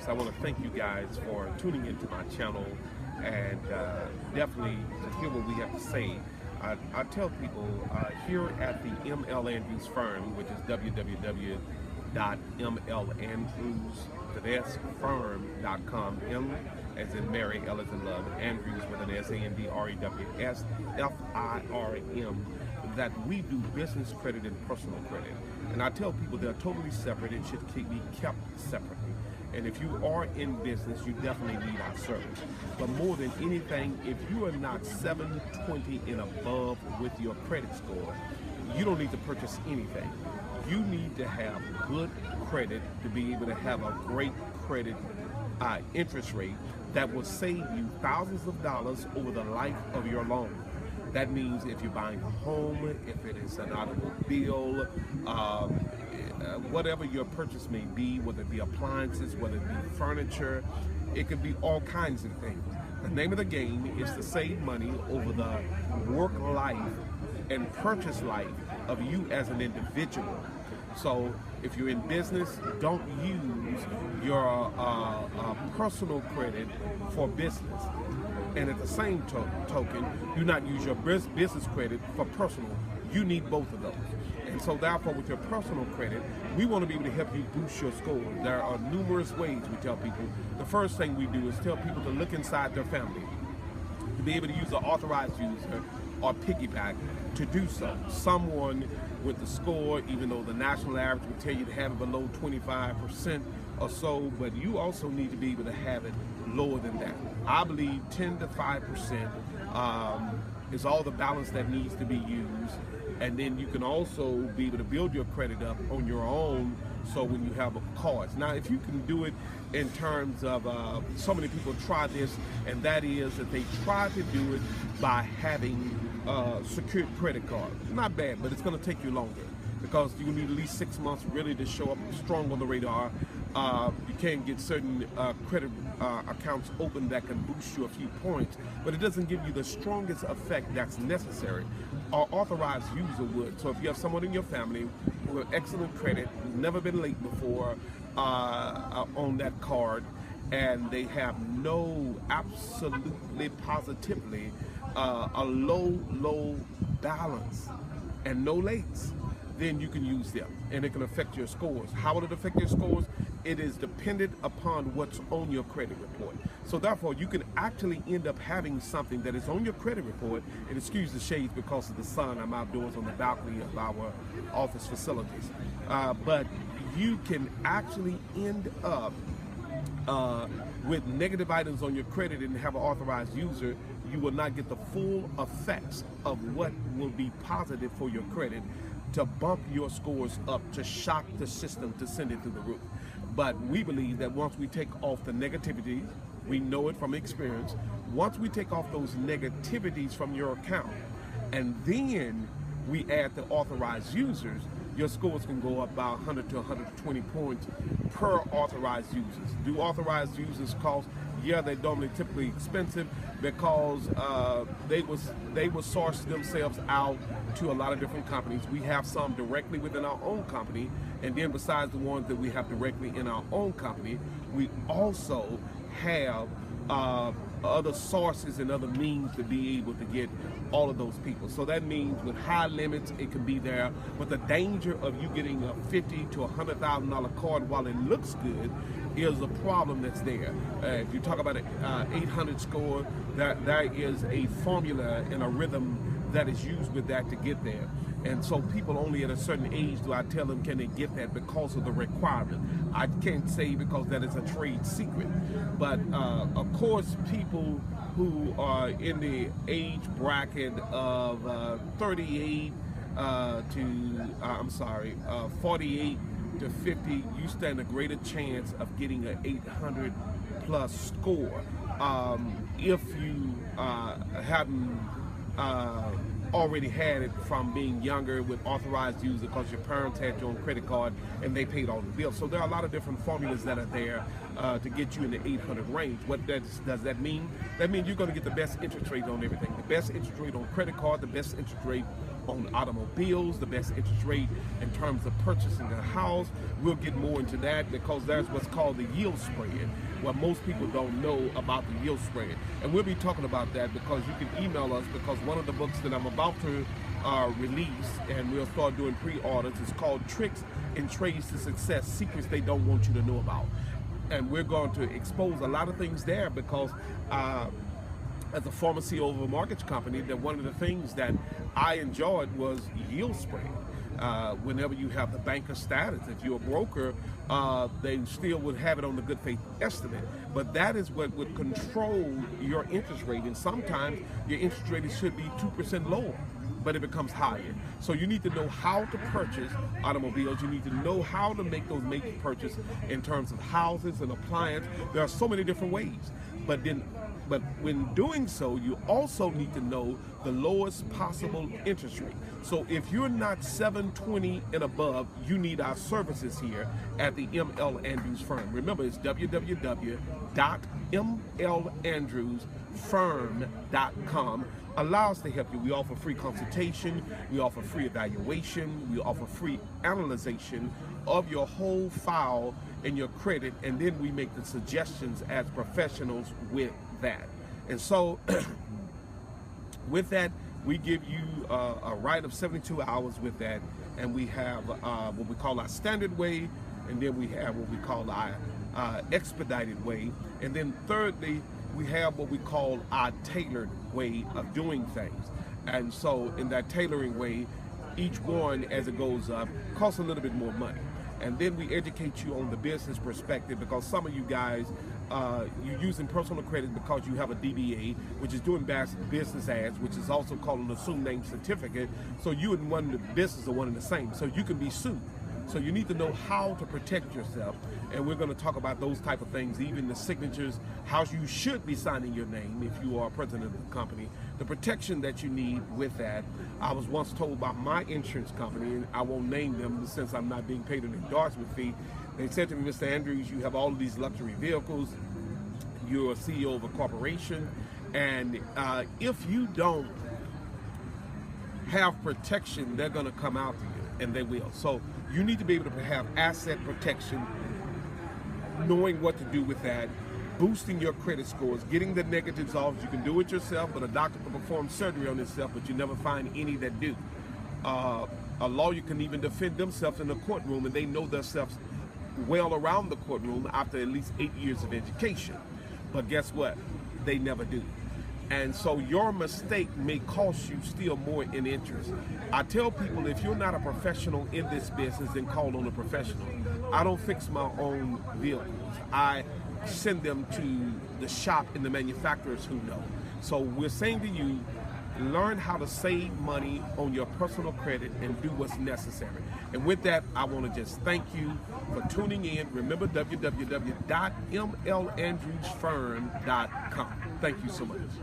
James. I want to thank you guys for tuning into my channel and definitely to hear what we have to say. I tell people here at the ML Andrews firm, which is www.mlandrews.com, M as in Mary, L as in love, Andrews with an SANDREWS, that we do business credit and personal credit. And I tell people they're totally separate and should be kept separately. And if you are in business, you definitely need our service. But more than anything, if you are not 720 and above with your credit score, you don't need to purchase anything. You need to have good credit to be able to have a great credit interest rate that will save you thousands of dollars over the life of your loan. That means if you're buying a home, if it is an automobile, whatever your purchase may be, whether it be appliances, whether it be furniture, it could be all kinds of things. The name of the game is to save money over the work life and purchase life of you as an individual. So if you're in business, don't use your personal credit for business. And at the same token, do not use your business credit for personal. You need both of those. And so therefore, with your personal credit, we want to be able to help you boost your score. There are numerous ways we tell people. The first thing we do is tell people to look inside their family, to be able to use an authorized user or piggyback to do so. Someone with the score, even though the national average would tell you to have it below 25% or so, but you also need to be able to have it lower than that. I believe 10 to 5% is all the balance that needs to be used. And then you can also be able to build your credit up on your own, so when you have cards. Now, if you can do it in terms of, so many people try this, and that is that they try to do it by having secured credit cards. Not bad, but it's going to take you longer because you need at least 6 months really to show up strong on the radar. You can get certain credit accounts open that can boost you a few points, but it doesn't give you the strongest effect that's necessary. Our authorized user would. So if you have someone in your family with excellent credit, who's never been late before on that card, and they have absolutely positively a low balance and no lates, then you can use them, and it can affect your scores. How will it affect your scores? It is dependent upon what's on your credit report. So therefore, you can actually end up having something that is on your credit report, and excuse the shades because of the sun, I'm outdoors on the balcony of our office facilities. But you can actually end up with negative items on your credit and have an authorized user. You will not get the full effects of what will be positive for your credit to bump your scores up, to shock the system, to send it through the roof. But we believe that once we take off the negativities, we know it from experience, once we take off those negativities from your account, and then we add the authorized users, your scores can go up about 100 to 120 points per authorized users. Do authorized users cost? Yeah, they're normally typically expensive because they will source themselves out to a lot of different companies. We have some directly within our own company, and then besides the ones that we have directly in our own company, we also have other sources and other means to be able to get all of those people. So that means with high limits, it can be there, but the danger of you getting a $50,000 to $100,000 card while it looks good is a problem that's there. If you talk about an 800 score, there is a formula and a rhythm that is used with that to get there. And so people only at a certain age do I tell them can they get that because of the requirement. I can't say because that is a trade secret. But of course, people who are in the age bracket of 38 to 48 to 50, you stand a greater chance of getting an 800 plus score. If you haven't already had it from being younger with authorized user because your parents had your own credit card and they paid all the bills. So there are a lot of different formulas that are there to get you in the 800 range. What does that mean? That means you're going to get the best interest rate on everything. The best interest rate on credit card, the best interest rate on automobiles, the best interest rate in terms of purchasing a house. We'll get more into that because there's what's called the yield spread, where most people don't know about the yield spread. And we'll be talking about that because you can email us, because one of the books that I'm about to release, and we'll start doing pre-orders, is called Tricks and Trades to Success, Secrets They Don't Want You to Know About. And we're going to expose a lot of things there because as a former CEO of a mortgage company, that one of the things that I enjoyed was yield spread. Whenever you have the banker status, if you're a broker, they still would have it on the good faith estimate. But that is what would control your interest rate. And sometimes your interest rate should be 2% lower, but it becomes higher. So you need to know how to purchase automobiles. You need to know how to make those major purchases in terms of houses and appliances. There are so many different ways. But when doing so, you also need to know the lowest possible interest rate. So if you're not 720 and above, you need our services here at the M.L. Andrews Firm. Remember, it's www.mlandrewsfirm.com. Allow us to help you. We offer free consultation, we offer free evaluation, we offer free analyzation of your whole file and your credit, and then we make the suggestions as professionals with that. And so with that, we give you a right of 72 hours with that, and we have what we call our standard way, and then we have what we call our expedited way, and then thirdly, we have what we call our tailored way of doing things. And so in that tailoring way, each one as it goes up costs a little bit more money. And then we educate you on the business perspective, because some of you guys, you're using personal credit because you have a DBA, which is doing business ads, which is also called an assumed name certificate. So you and one of the business are one and the same. So you can be sued. So you need to know how to protect yourself, and we're going to talk about those type of things, even the signatures, how you should be signing your name if you are president of the company, the protection that you need with that. I was once told by my insurance company, and I won't name them since I'm not being paid an endorsement fee, they said to me, Mr. Andrews, you have all of these luxury vehicles, you're a CEO of a corporation, and if you don't have protection, they're going to come out to you, and they will. So you need to be able to have asset protection, knowing what to do with that, boosting your credit scores, getting the negatives off. You can do it yourself, but a doctor can perform surgery on himself, but you never find any that do. A lawyer can even defend themselves in the courtroom, and they know themselves well around the courtroom after at least 8 years of education. But guess what? They never do. And so your mistake may cost you still more in interest. I tell people, if you're not a professional in this business, then call on a professional. I don't fix my own vehicles. I send them to the shop and the manufacturers who know. So we're saying to you, learn how to save money on your personal credit and do what's necessary. And with that, I want to just thank you for tuning in. Remember, www.mlandrewsfirm.com. Thank you so much.